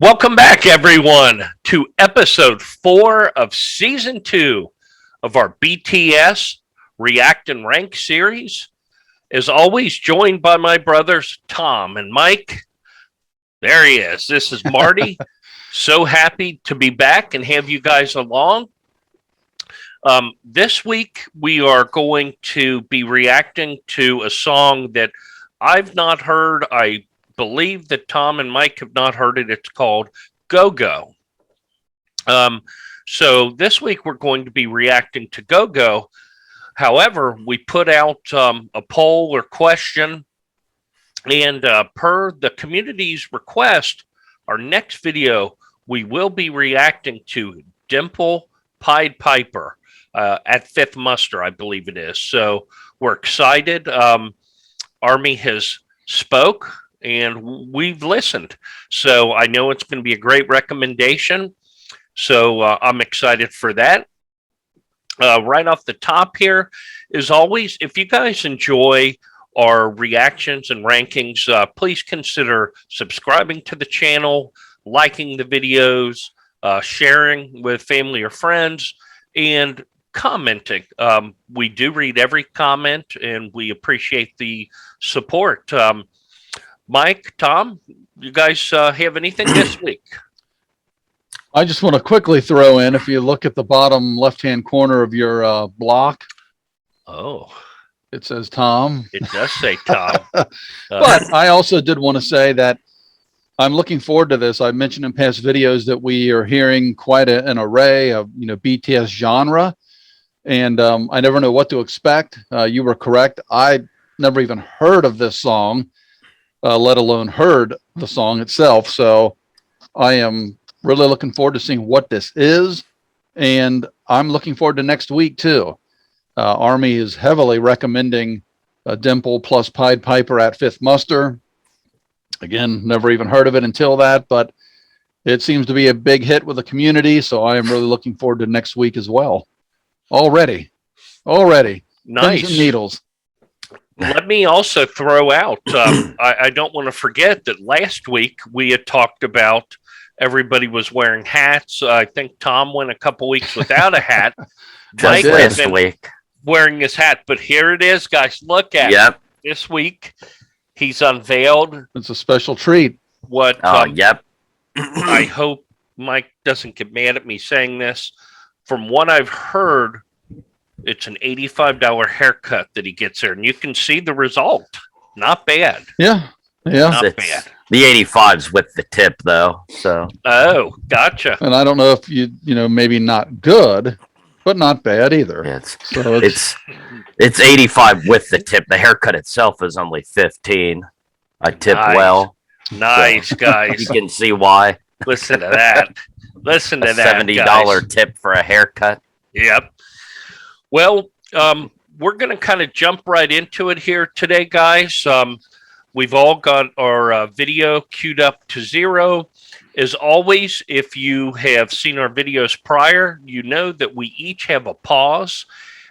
Welcome back, everyone, to episode 4 of season 2 of our BTS React and Rank series. As always, joined by my brothers Tom and Mike. There he is. This is Marty. So happy to be back and have you guys along. This week, we are going to be reacting to a song that I've not heard. I believe that Tom and Mike have not heard it. It's called Go Go. So this week, we're going to be reacting to Go Go. However, we put out a poll or question, and per the community's request, our next video, we will be reacting to Dimple Pied Piper at Fifth Muster, I believe it is. So we're excited. Army has spoke, and we've listened. So I know it's going to be a great recommendation. So I'm excited for that. Right off the top here, as always, if you guys enjoy our reactions and rankings, please consider subscribing to the channel, liking the videos, sharing with family or friends, and commenting. We do read every comment, and we appreciate the support. Mike, Tom, you guys have anything this week? I just want to quickly throw in, if you look at the bottom left-hand corner of your block, Oh, it says Tom. it does say Tom. But I also did want to say that I'm looking forward to this. I mentioned in past videos that we are hearing quite an array of, BTS genre, and I never know what to expect. You were correct. I never even heard of this song, let alone heard the song itself. So I am really looking forward to seeing what this is, and I'm looking forward to next week too. Army is heavily recommending Dimple plus Pied Piper at Fifth Muster. Again, never even heard of it until that, but it seems to be a big hit with the community, so I am really looking forward to next week as well. Already. Nice. Pins and needles. Let me also throw out, I don't want to forget that last week we had talked about everybody was wearing hats. I think Tom went a couple weeks without a hat. Just last week. Wearing his hat, but here it is, guys. Look at it. This week, he's unveiled. It's a special treat. What? Yep. I hope Mike doesn't get mad at me saying this. From what I've heard, it's an $85 haircut that he gets there, and you can see the result. Not bad. Yeah. Not bad. The 85's with the tip, though. So. Oh, gotcha. And I don't know if maybe not good, but not bad either. Yeah, it's 85 with the tip. The haircut itself is only 15. I tip well. Nice, so, guys. You can see why. Listen to that. Listen to that. $70 tip for a haircut. Yep. Well, we're going to kind of jump right into it here today, guys. We've all got our video queued up to 0. As always, if you have seen our videos prior, you know that we each have a pause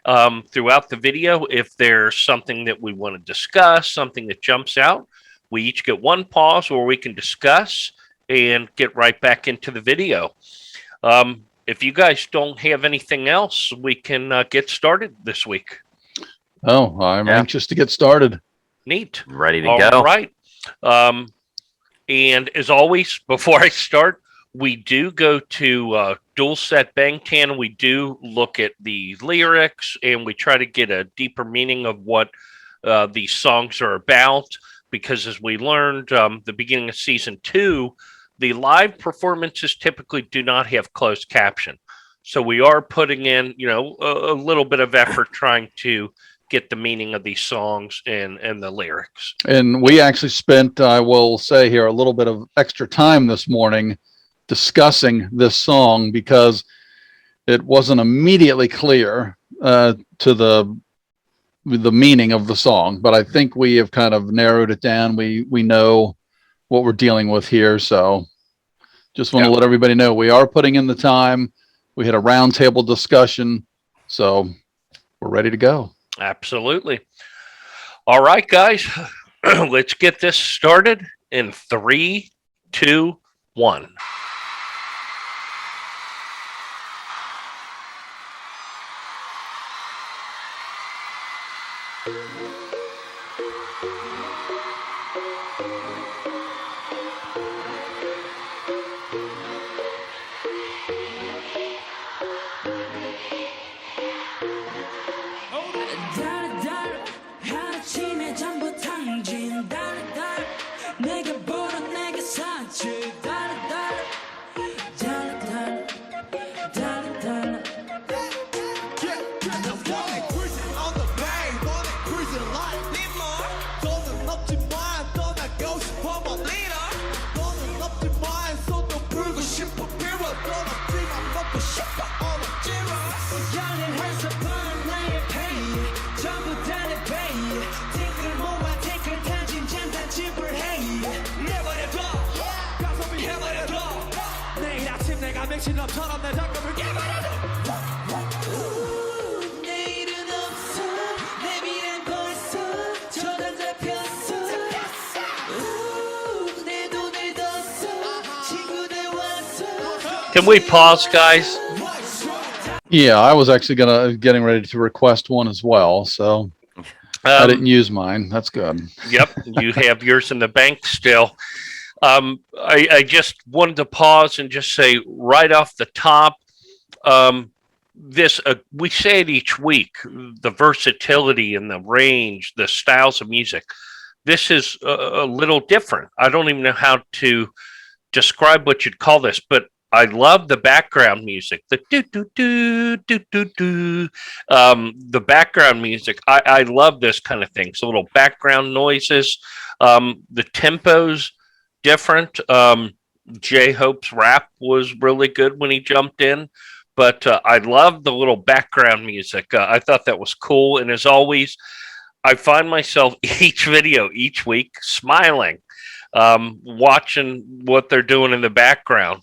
throughout the video. If there's something that we want to discuss, something that jumps out, we each get one pause where we can discuss and get right back into the video. If you guys don't have anything else, we can get started this week. Oh, I'm anxious to get started. Neat. Ready to go. All right. And as always, before I start, we do go to Dual Set Bangtan. We do look at the lyrics, and we try to get a deeper meaning of what these songs are about. Because as we learned the beginning of season 2, the live performances typically do not have closed caption. So we are putting in, a little bit of effort trying to get the meaning of these songs and the lyrics. And we actually spent, I will say here, a little bit of extra time this morning discussing this song because it wasn't immediately clear to the meaning of the song, but I think we have kind of narrowed it down. We know what we're dealing with here, so just want to let everybody know we are putting in the time. We had a roundtable discussion, so we're ready to go. Absolutely. All right, guys, let's get this started in 3, 2, 1. Can we pause, guys? Yeah, I was actually getting ready to request one as well, so I didn't use mine. That's good. Yep, you have yours in the bank still. I just wanted to pause and just say right off the top, we say it each week, the versatility and the range, the styles of music. This is a little different. I don't even know how to describe what you'd call this, but I love the background music, the do do do do do do. The background music. I love this kind of thing. So little background noises. The tempo's different. J-Hope's rap was really good when he jumped in, but I love the little background music. I thought that was cool, and as always, I find myself each video each week smiling, watching what they're doing in the background.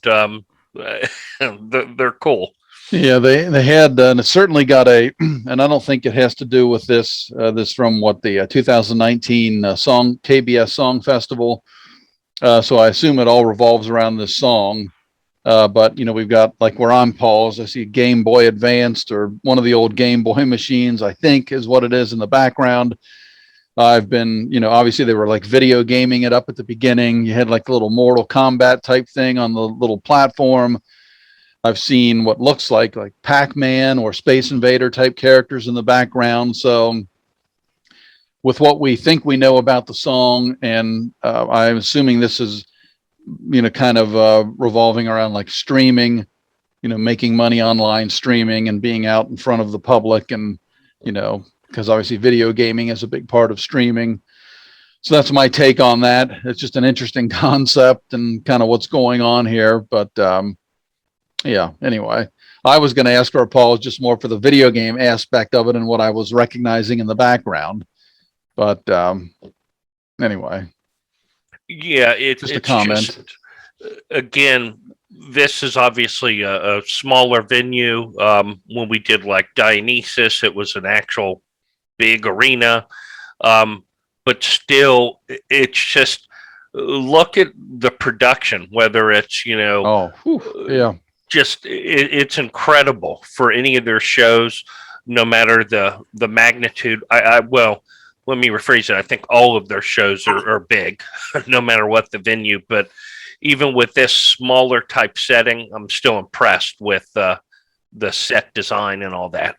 They're cool. Yeah, they had, and it certainly got and I don't think it has to do with this. This from what the 2019 KBS Song Festival. So I assume it all revolves around this song. But we've got, like, where I'm paused, I see Game Boy Advanced, or one of the old Game Boy machines, I think is what it is in the background. I've been, obviously they were like video gaming it up at the beginning. You had like a little Mortal Kombat type thing on the little platform. I've seen what looks like Pac-Man or Space Invader type characters in the background. So with what we think we know about the song, and I'm assuming this is, kind of revolving around like streaming, making money online, streaming, and being out in front of the public, and, because obviously video gaming is a big part of streaming. So that's my take on that. It's just an interesting concept and kind of what's going on here. But yeah, anyway, I was going to ask for a pause just more for the video game aspect of it and what I was recognizing in the background. But anyway. Yeah, it's a comment. Just, again, this is obviously a smaller venue. When we did like Dionysus, it was an actual big arena, but still, it's just, look at the production, whether it's just it's incredible for any of their shows, no matter the magnitude. Well, let me rephrase it. I think all of their shows are big, no matter what the venue. But even with this smaller type setting, I'm still impressed with the set design and all that.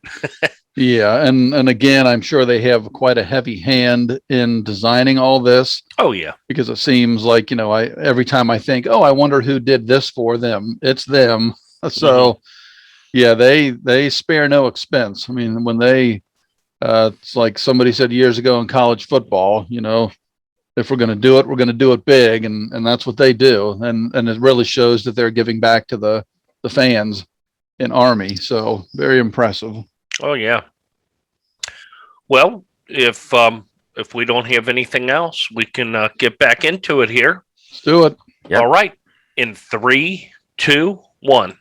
Yeah, and again, I'm sure they have quite a heavy hand in designing all this. Oh yeah, because it seems like, every time I think, oh, I wonder who did this for them, it's them. So yeah, they spare no expense. I mean, when they it's like somebody said years ago in college football, if we're going to do it, we're going to do it big, and that's what they do. And it really shows that they're giving back to the fans in Army. So very impressive. Oh yeah. Well, if we don't have anything else, we can get back into it here. Let's do it. Yep. All right. In 3, 2, 1.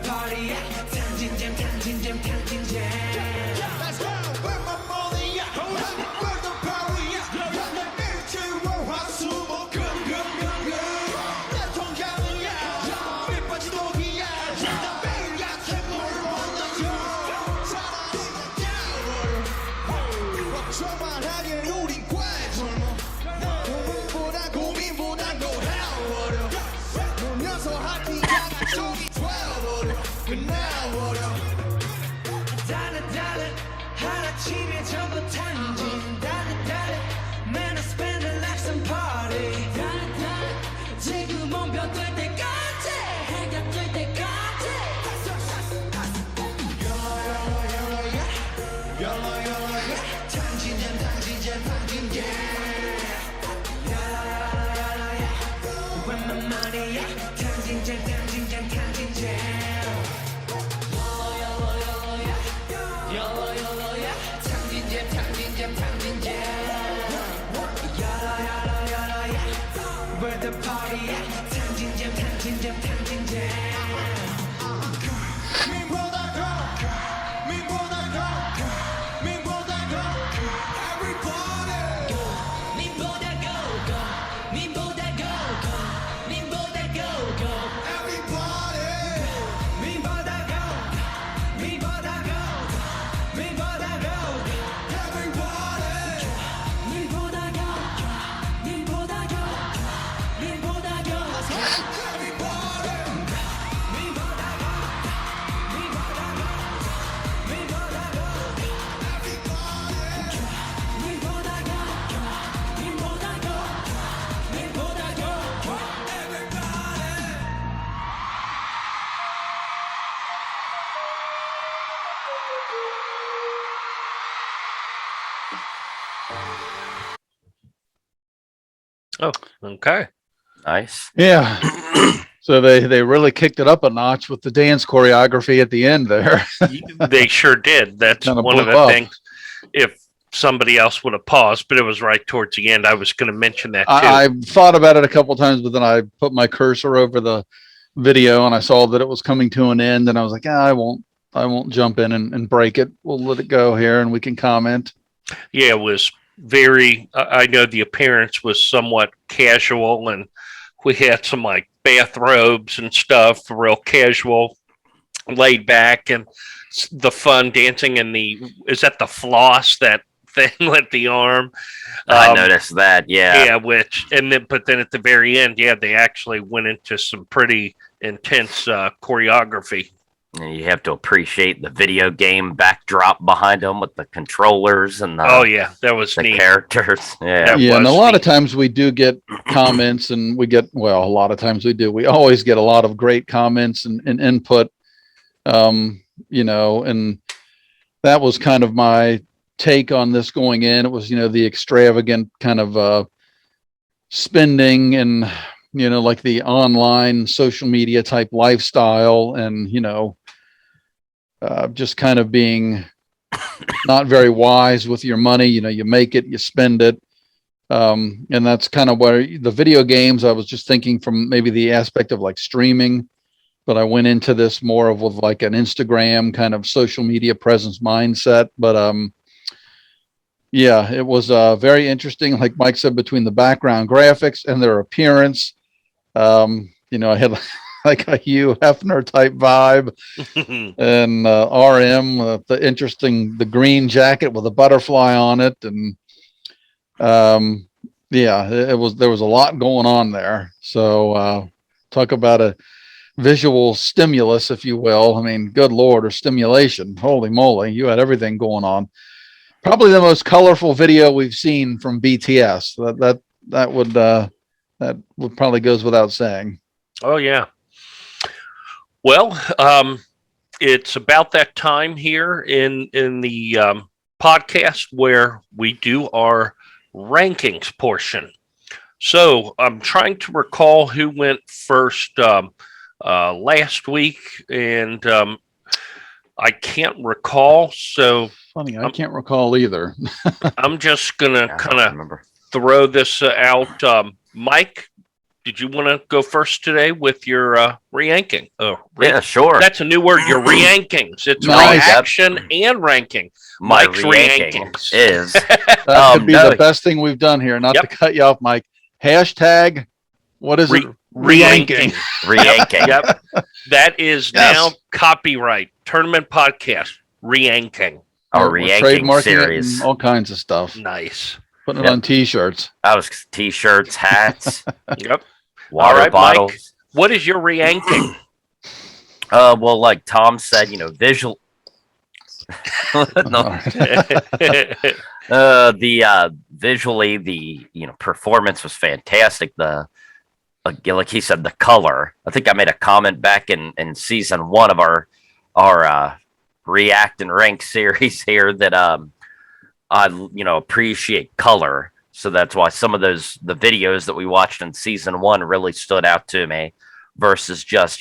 party at Tangent Jam, Tangent Jam, Tangent Jam. Let's go. Where my money at? Where the party at? 일주일 화수목 금금금금 내 통장이야 밑빠진 독이야 나 매일 야채물 먹는 저만하게 우린 과외 고민보다 더 해버려 놀면서 하기가 쪽이 되어버려 끝나버려 달래 하나쯤에 전부 탕진 달래 Man I spend it like some party 달래 지금 온병 뜰 때까지 해가 뜰 때까지 탕진잼 탕진잼 탕진잼 When my money at 탕진잼 탕진잼 탕진잼 탕진잼 탕진잼 탕진잼 Where the party at 탕진잼 탕진잼 탕진잼 민보다 고 민보다 고 민보다 고 Everybody 민보다 go 민보다 go 민보다 go Everybody 민보다 go 민보다 go 민보다 go Everybody 민보다 go 민보다 go 민보다 go Everybody 민보다 go 민보다 go 민보다 go Everybody 민보다 go 민보다 go 민보다 go Everybody Oh, okay. Nice. Yeah. So they really kicked it up a notch with the dance choreography at the end there. They sure did. That's Kinda one of blew the up. things. If somebody else would have paused, but it was right towards the end. I was going to mention that too. I thought about it a couple times, but then I put my cursor over the video and I saw that it was coming to an end, and I was like, I won't jump in and break it. We'll let it go here and we can comment. Yeah, it was very. I know the appearance was somewhat casual, and we had some like bathrobes and stuff, real casual, laid back, and the fun dancing and is that the floss, that thing with the arm? I noticed that. Yeah. Yeah, but then at the very end, yeah, they actually went into some pretty intense choreography. And you have to appreciate the video game backdrop behind them with the controllers and Oh yeah, that was the neat. characters. Yeah. That Yeah, and a was lot of neat. times we do get comments, and we get, well, a lot of times we do. We always get a lot of great comments and input, and that was kind of my take on this going in. It was, the extravagant kind of spending and, like the online social media type lifestyle, and, just kind of being not very wise with your money. You make it, you spend it. And that's kind of where the video games, I was just thinking from maybe the aspect of like streaming, but I went into this more of with like an Instagram kind of social media presence mindset. But yeah, it was very interesting. Like Mike said, between the background graphics and their appearance, I had like a Hugh Hefner type vibe, and RM, the green jacket with a butterfly on it, and yeah, there was a lot going on there. So talk about a visual stimulus, if you will. I mean, good Lord, or stimulation. Holy moly, you had everything going on. Probably the most colorful video we've seen from BTS. That would probably goes without saying. Oh yeah. Well, it's about that time here in the podcast where we do our rankings portion. So I'm trying to recall who went first last week, and I can't recall. So Funny, I can't recall either. I'm just gonna I kind don't of remember. throw this out. Mike, did you want to go first today with your re-ranking? Yeah, sure. That's a new word. Your re-rankings. It's Nice. reaction and ranking. My Mike's re-ranking re-rankings. is That could be no. the best thing we've done here. Not Yep. to cut you off, Mike. Hashtag, what is it? Re-ranking. re-ranking. Yep. That is Yes. now copyright. Tournament podcast. Re-ranking. Our We're re-ranking trademarking it series. and all kinds of stuff. Nice. Putting it Yep. on T-shirts. I was t-shirts, hats, Yep. water right, Mike. bottles. What is your re-ranking? Well, like Tom said, visual. All No, right. visually, the performance was fantastic. Like he said, the color. I think I made a comment back in season 1 of our react and rank series here that I appreciate color. So that's why some of the videos that we watched in season 1 really stood out to me versus just,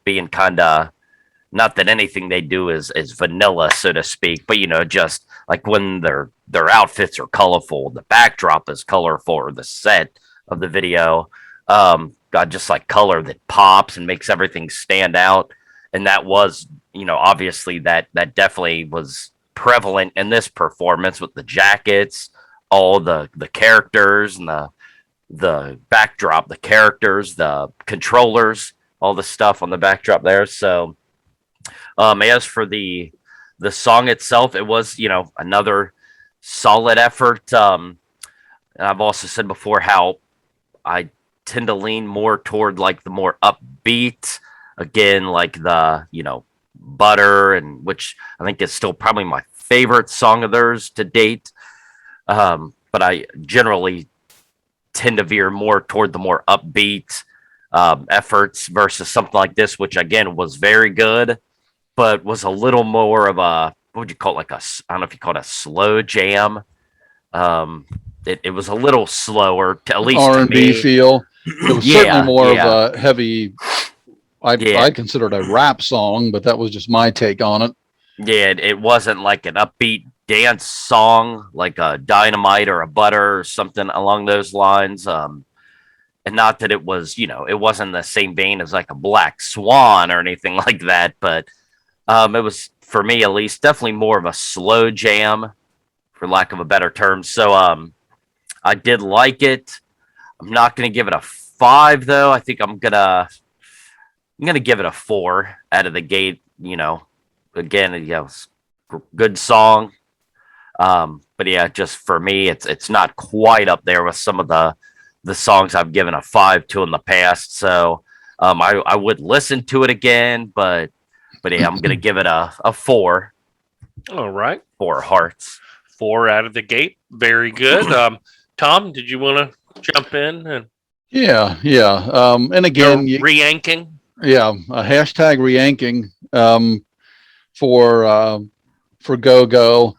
being kind of, not that anything they do is vanilla, so to speak, but, just like when their outfits are colorful, the backdrop is colorful, or the set of the video, got just like color that pops and makes everything stand out. And that was, obviously that definitely was prevalent in this performance with the jackets, all the characters and the backdrop, the characters, the controllers, all the stuff on the backdrop there. So as for the song itself, it was, another solid effort. And I've also said before how I tend to lean more toward like the more upbeat, again, like the, Butter, and which I think is still probably my favorite song of theirs to date. But I generally tend to veer more toward the more upbeat efforts versus something like this, which again was very good, but was a little more of a, what would you call it? Like I don't know if you call it a slow jam. It was a little slower, at least to R&B me. feel. It was Yeah, certainly more yeah. of a heavy. I'd consider it a rap song, but that was just my take on it. Yeah, it wasn't like an upbeat dance song like a Dynamite or a Butter or something along those lines. And not that it was, it wasn't the same vein as like a Black Swan or anything like that, but it was, for me at least, definitely more of a slow jam, for lack of a better term. So I did like it. I'm not going to give it a 5 though. I think I'm gonna give it a 4 out of the gate. Again, good song. But yeah, just for me, it's not quite up there with some of the songs I've given a 5 to in the past. So I would listen to it again, but yeah, I'm gonna give it a 4. All right. 4 hearts. 4 out of the gate. Very good. Tom, did you want to jump in and Yeah. And again, re-ranking? a hashtag re-ranking for Go.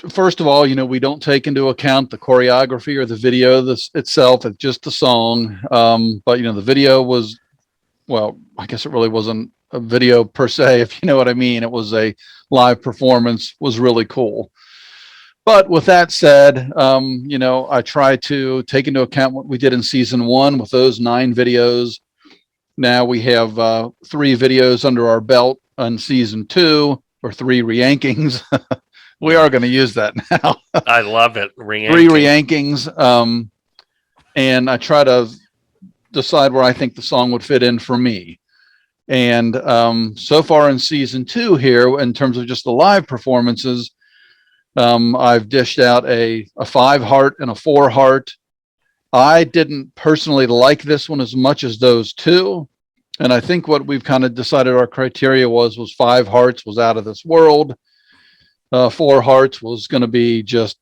First of all, we don't take into account the choreography or the video itself. It's just the song. But the video was, well, I guess it really wasn't a video per se, if you know what I mean. It was a live performance, was really cool. But with that said, I try to take into account what we did in season 1 with those 9 videos. Now we have 3 videos under our belt on season 2, or 3 re-rankings. We are going to use that now. I love it. 3 re-rankings. And I try to decide where I think the song would fit in for me. And so far in season 2 here, in terms of just the live performances, I've dished out a 5 heart and a 4 heart. I didn't personally like this one as much as those 2. And I think what we've kind of decided our criteria was 5 hearts was out of this world. 4 hearts was going to be just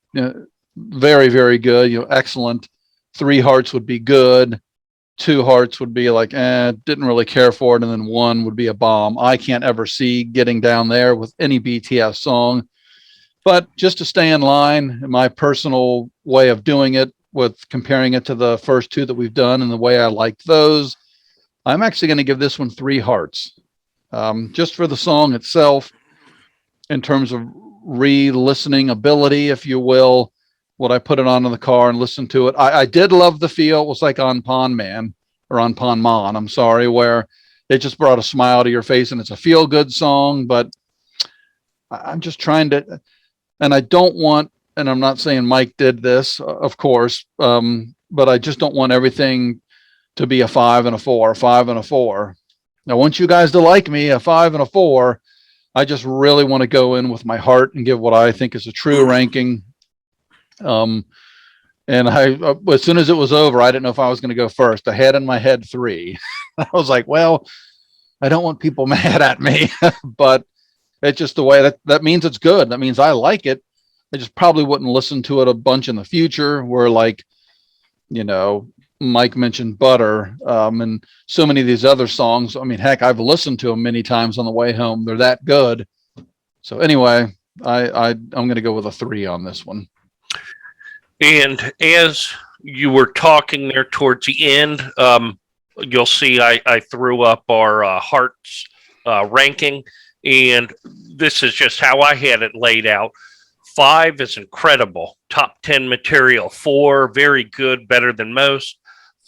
very, very good, excellent. 3 hearts would be good. 2 hearts would be like, didn't really care for it. And then 1 would be a bomb. I can't ever see getting down there with any BTS song. But just to stay in line, my personal way of doing it, with comparing it to the first 2 that we've done and the way I liked those, I'm actually going to give this one 3 hearts. Just for the song itself, in terms of re-listening ability, if you will. Would I put it on in the car and listen to it? I did love the feel. It was like on Pond Man or on Pond Mon, I'm sorry, where it just brought a smile to your face, and it's a feel good song, but I'm just trying to, and I don't want, and I'm not saying Mike did this, of course, but I just don't want everything to be a 5 and a 4, 5 and a 4. I want you guys to like me, a 5 and a 4. I just really want to go in with my heart and give what I think is a true ranking. And as soon as it was over, I didn't know if I was going to go first. I had in my head 3. I was like, well, I don't want people mad at me, but it's just the way that means it's good. That means I like it. I just probably wouldn't listen to it a bunch in the future, where, like, Mike mentioned Butter, and so many of these other songs. I mean, heck, I've listened to them many times on the way home. They're that good. So anyway, I'm going to go with a 3 on this one. And as you were talking there towards the end, you'll see I threw up our hearts ranking, and this is just how I had it laid out. 5 is incredible, top 10 material. 4, very good, better than most.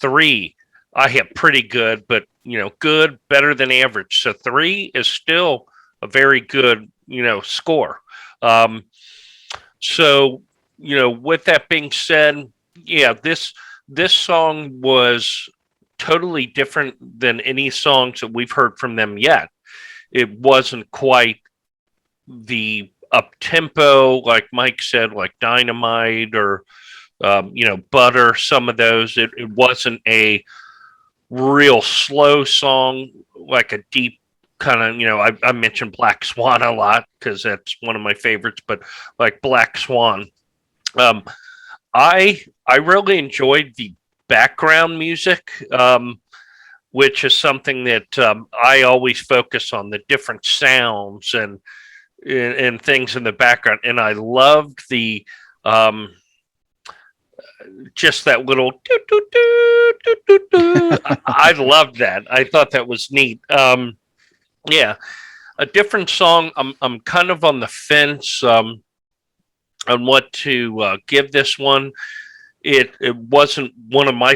3, I have pretty good, but good, better than average. So 3 is still a very good, score. So with that being said, yeah, this song was totally different than any songs that we've heard from them yet. It wasn't quite the up tempo, like Mike said, like Dynamite or Butter. Some of those, it wasn't a real slow song, like a deep kind of, I mentioned Black Swan a lot because that's one of my favorites, but like Black Swan. I really enjoyed the background music, which is something that I always focus on, the different sounds and things in the background. And I loved the just that little doo, doo, doo, doo, doo, doo. I loved that. I thought that was neat. Yeah, a different song. I'm kind of on the fence on what to give this one. It wasn't one of my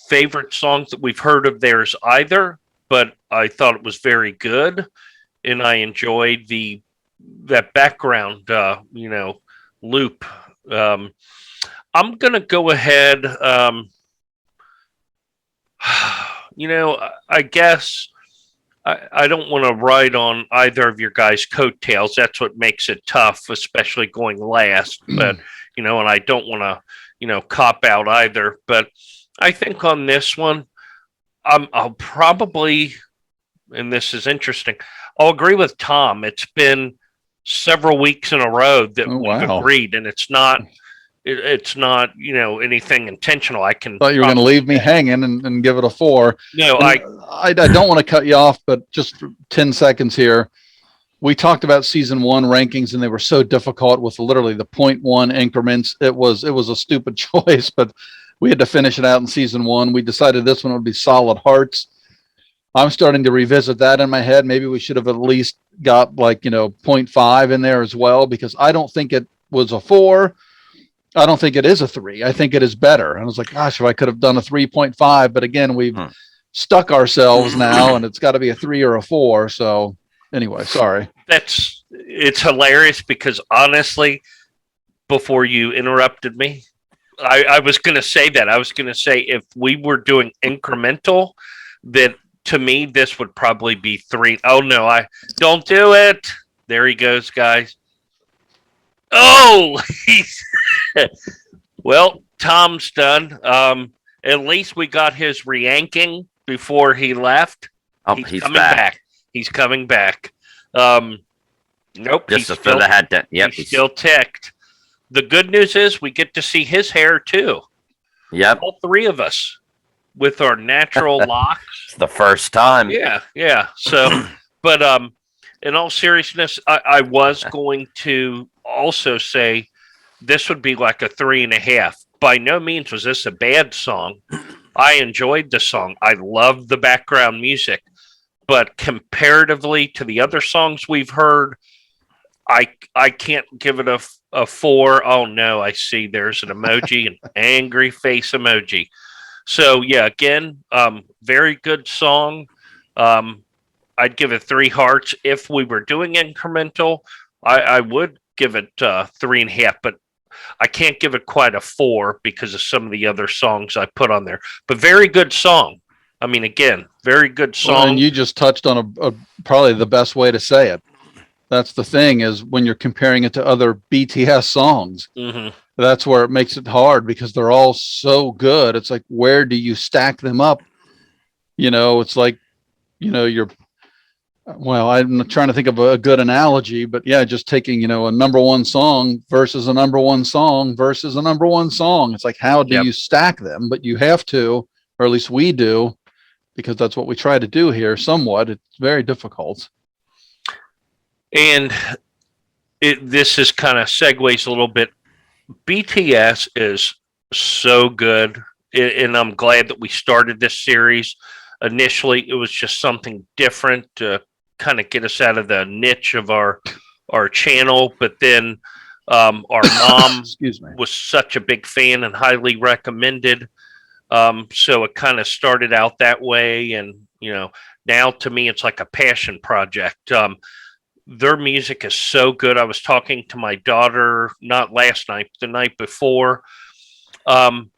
favorite songs that we've heard of theirs either, but I thought it was very good, and I enjoyed that background loop. I'm gonna go ahead. I guess I don't want to ride on either of your guys' coattails. That's what makes it tough, especially going last. But and I don't want to cop out either. But I think on this one, I'll probably, and this is interesting, I'll agree with Tom. It's been several weeks in a row that we've agreed, and it's not anything intentional. I thought you were going to leave me hanging and give it a 4. No, I don't want to cut you off, but just for 10 seconds here. We talked about season 1 rankings, and they were so difficult with literally the 0.1 increments. It was a stupid choice, but we had to finish it out in season 1. We decided this one would be solid hearts. I'm starting to revisit that in my head. Maybe we should have at least got 0.5 in there as well, because I don't think it was a 4. I don't think it is a 3. I think it is better. And I was like, gosh, if I could have done a 3.5, but again, we've stuck ourselves now, and it's got to be a 3 or a 4. So anyway, sorry. It's hilarious because honestly, before you interrupted me, I was going to say that. I was going to say if we were doing incremental, that to me, this would probably be 3. Oh, no, I don't do it. There he goes, guys. Oh, well, Tom's done. At least we got his re-yanking before he left. Oh, he's coming back. He's coming back. Nope. Just to fill the hat down. Yep. He's still ticked. The good news is we get to see his hair too. Yep. All 3 of us with our natural locks. It's the first time. Yeah. So, but in all seriousness, I was going to also say this would be like a 3.5. By no means was this a bad song. I enjoyed the song. I love the background music, but comparatively to the other songs we've heard, I can't give it a 4. Oh no, I see there's an emoji, an angry face emoji. So yeah, again, very good song. I'd give it 3 hearts. If we were doing incremental, I would give it 3.5, but I can't give it quite a 4 because of some of the other songs I put on there. But very good song. I mean, again, very good Well, song. and you just touched on a probably the best way to say it. That's the thing is when you're comparing it to other BTS songs, Hmm. that's where it makes it hard because they're all so good. It's like, where do you stack them up? It's like, you're, well, I'm trying to think of a good analogy, but yeah, just taking, a number one song versus a number one song versus a number one song. It's like, how do Yep. you stack them? But you have to, or at least we do, because that's what we try to do here somewhat. It's very difficult. And this is kind of segues a little bit. BTS is so good, and I'm glad that we started this series. Initially, it was just something different to kind of get us out of the niche of our channel, but then our mom Excuse me. was such a big fan and highly recommended. So it kind of started out that way, and now to me it's like a passion project. Their music is so good. I was talking to my daughter not last night, the night before. Um,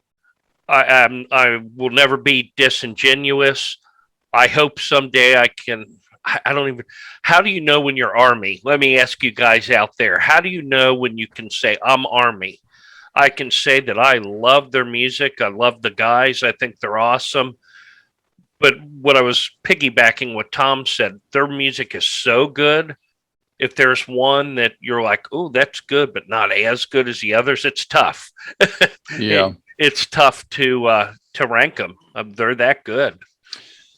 I will never be disingenuous. I hope someday I can. I don't even. How do you know when you're Army? Let me ask you guys out there. How do you know when you can say I'm Army? I can say that I love their music. I love the guys. I think they're awesome. But what I was piggybacking what Tom said, their music is so good. If there's one that you're like, oh, that's good, but not as good as the others, it's tough. Yeah. It's tough to rank them. They're that good.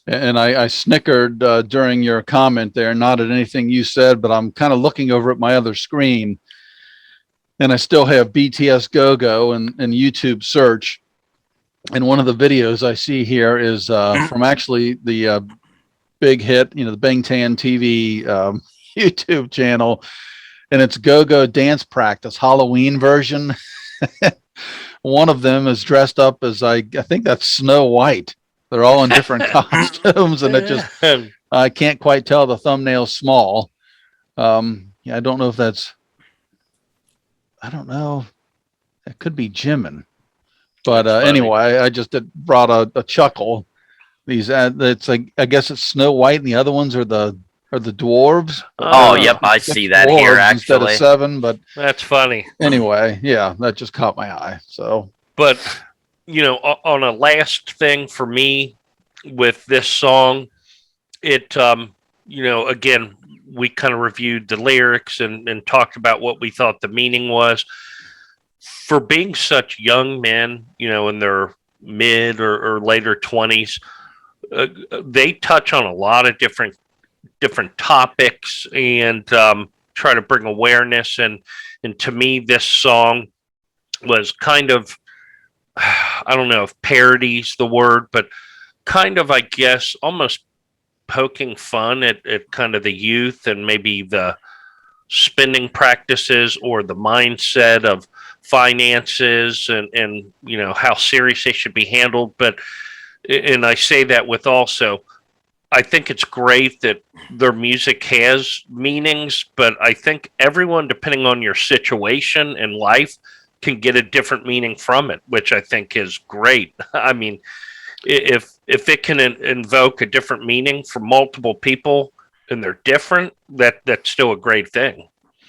And I snickered during your comment there, not at anything you said, but I'm kind of looking over at my other screen and I still have BTS Go Go and YouTube search. And one of the videos I see here is from actually the big hit, the Bangtan TV YouTube channel. And it's Go Go Dance Practice Halloween version. One of them is dressed up as I think that's Snow White. They're all in different costumes, and I can't quite tell. The thumbnail's small. Yeah, I don't know if that's. I don't know. It could be Jimin, but anyway, I just brought a chuckle. These it's like I guess it's Snow White, and the other ones are the dwarves. Oh, yep, I see that here instead of actually. 7, but That's funny. anyway, yeah, that just caught my eye. So, But on a last thing for me with this song, it again, we kind of reviewed the lyrics and talked about what we thought the meaning was. For being such young men, in their mid or later 20s, they touch on a lot of different topics and try to bring awareness. And to me, this song was kind of, I don't know if parody's the word, but kind of, I guess, almost poking fun at kind of the youth and maybe the spending practices or the mindset of finances and how serious they should be handled. But and I say that with also, I think it's great that their music has meanings, but I think everyone, depending on your situation in life, can get a different meaning from it, which I think is great. I mean, if it can invoke a different meaning for multiple people and they're different, that's still a great thing.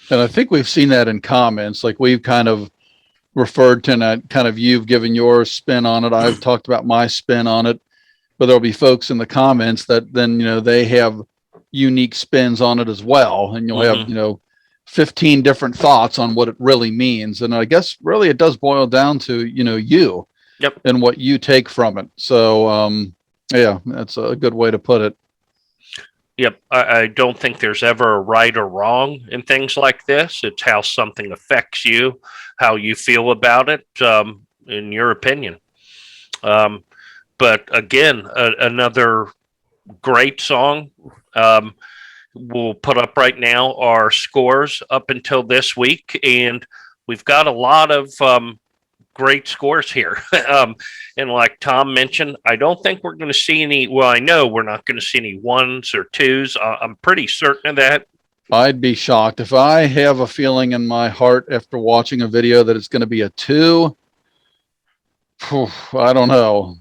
and I think we've seen that in comments. Like we've kind of referred to that, kind of you've given your spin on it. I've talked about my spin on it, but there'll be folks in the comments that then they have unique spins on it as well, and you'll have 15 different thoughts on what it really means. And I guess really it does boil down to you. Yep. And what you take from it. So yeah, that's a good way to put it. Yep. I don't think there's ever a right or wrong in things like this. It's how something affects you, how you feel about it, in your opinion. But again, another great song. we'll put up right now our scores up until this week, and we've got a lot of great scores here. And like Tom mentioned, I don't think we're going to see any. Well, I know we're not going to see any ones or twos. I'm pretty certain of that. I'd be shocked if I have a feeling in my heart after watching a video that it's going to be a 2. I don't know.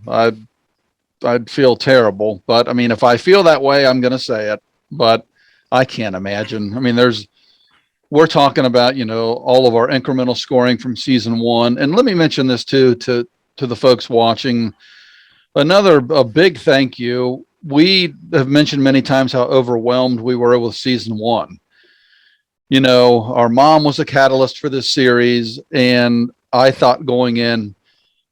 I'd feel terrible, but I mean, if I feel that way, I'm going to say it, but I can't imagine. I mean, we're talking about, all of our incremental scoring from season 1. And let me mention this too, to the folks watching. A big thank you. We have mentioned many times how overwhelmed we were with season 1. Our mom was a catalyst for this series, and I thought going in,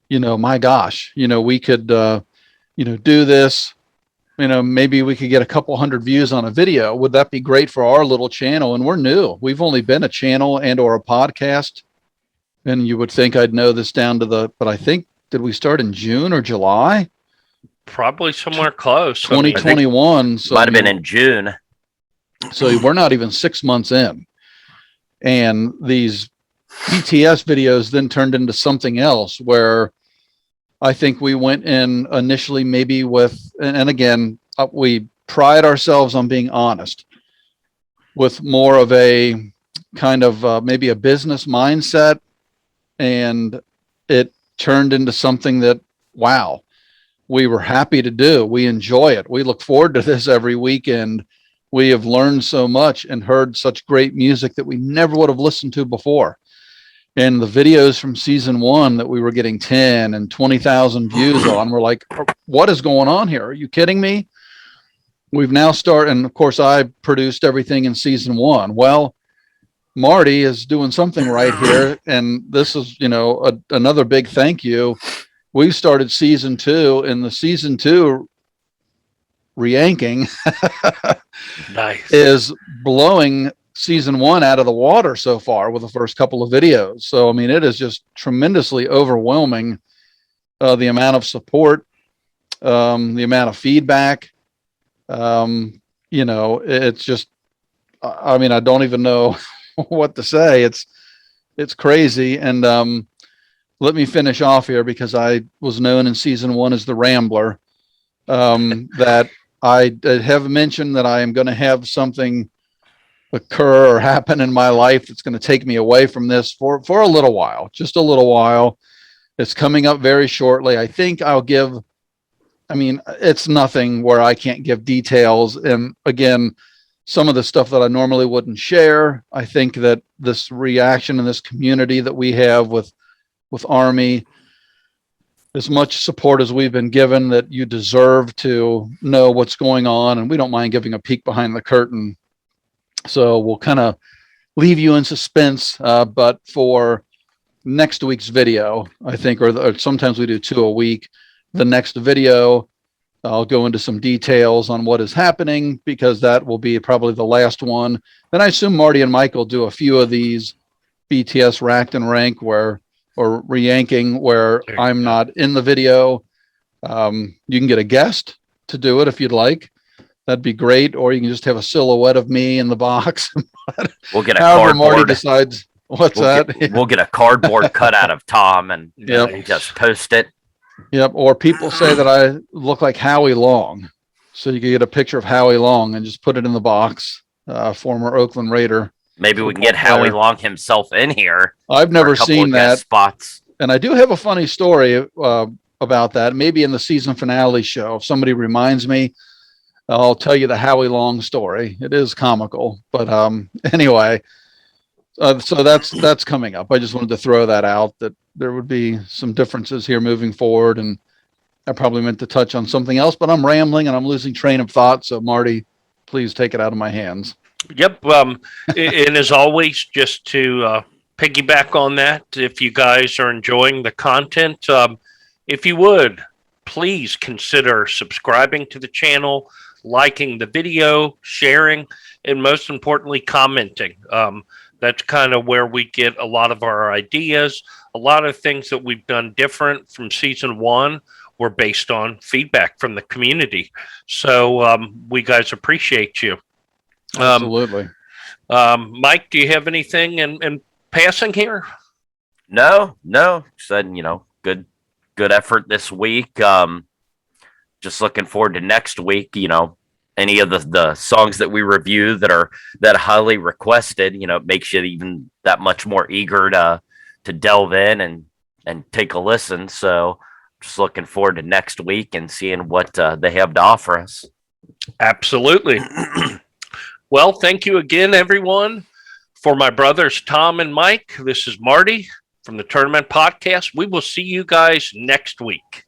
my gosh, we could, do this. Maybe we could get a couple hundred views on a video. Would that be great for our little channel? And we're new. We've only been a channel and or a podcast. And you would think I'd know this down to but I think, did we start in June or July? Probably somewhere close. 2021. So might have been in June. So we're not even 6 months in. And these BTS videos then turned into something else where I think we went in initially maybe with, and again, we pride ourselves on being honest, with more of a kind of maybe a business mindset. And it turned into something that, wow, we were happy to do. We enjoy it. We look forward to this every weekend. We have learned so much and heard such great music that we never would have listened to before. And the videos from season 1 that we were getting 10 and 20,000 views on, we're like, what is going on here? Are you kidding me? We've now started, and of course I produced everything in season 1. Well, Marty is doing something right here. And this is, another big thank you. We've started season 2, and the season 2 re-yanking Nice. is blowing season 1 out of the water so far with the first couple of videos. So, I mean, it is just tremendously overwhelming, the amount of support, the amount of feedback. It's just, I mean, I don't even know what to say. It's crazy. And let me finish off here, because I was known in season 1 as the Rambler, that I have mentioned that I am going to have something occur or happen in my life that's going to take me away from this for a little while, just a little while. It's coming up very shortly. I think it's nothing where I can't give details. And again, some of the stuff that I normally wouldn't share. I think that this reaction and this community that we have with Army, as much support as we've been given, that you deserve to know what's going on. And we don't mind giving a peek behind the curtain. So we'll kind of leave you in suspense. But for next week's video, I think, or sometimes we do 2 a week, the next video, I'll go into some details on what is happening, because that will be probably the last one. Then I assume Marty and Mike will do a few of these BTS racked and rank or re-yanking where I'm not in the video. You can get a guest to do it if you'd like. That'd be great. Or you can just have a silhouette of me in the box. We'll get a However cardboard. Marty decides. What's that? We'll get a cardboard cutout of Tom and Yep. just post it. Yep. Or people say that I look like Howie Long. So you can get a picture of Howie Long and just put it in the box. Former Oakland Raider. Maybe we can get Howie Long himself in here. I've never for a couple seen of guest that. spots. And I do have a funny story about that. Maybe in the season finale show, if somebody reminds me, I'll tell you the Howie Long story. It is comical, but anyway, so that's coming up. I just wanted to throw that out, that there would be some differences here moving forward. And I probably meant to touch on something else, but I'm rambling and I'm losing train of thought. So Marty, please take it out of my hands. Yep. And as always, just to piggyback on that, if you guys are enjoying the content, if you would, please consider subscribing to the channel, liking the video, sharing, and most importantly, commenting. That's kind of where we get a lot of our ideas. A lot of things that we've done different from season 1 were based on feedback from the community. So we guys appreciate you. Absolutely. Mike, do you have anything in passing here? No. Said, good effort this week. Just looking forward to next week. Any of the songs that we review that highly requested, it makes you even that much more eager to delve in and take a listen. So just looking forward to next week and seeing what they have to offer us. Absolutely. Well, thank you again, everyone. For my brothers Tom and Mike, this is Marty from the Tournament Podcast. We will see you guys next week.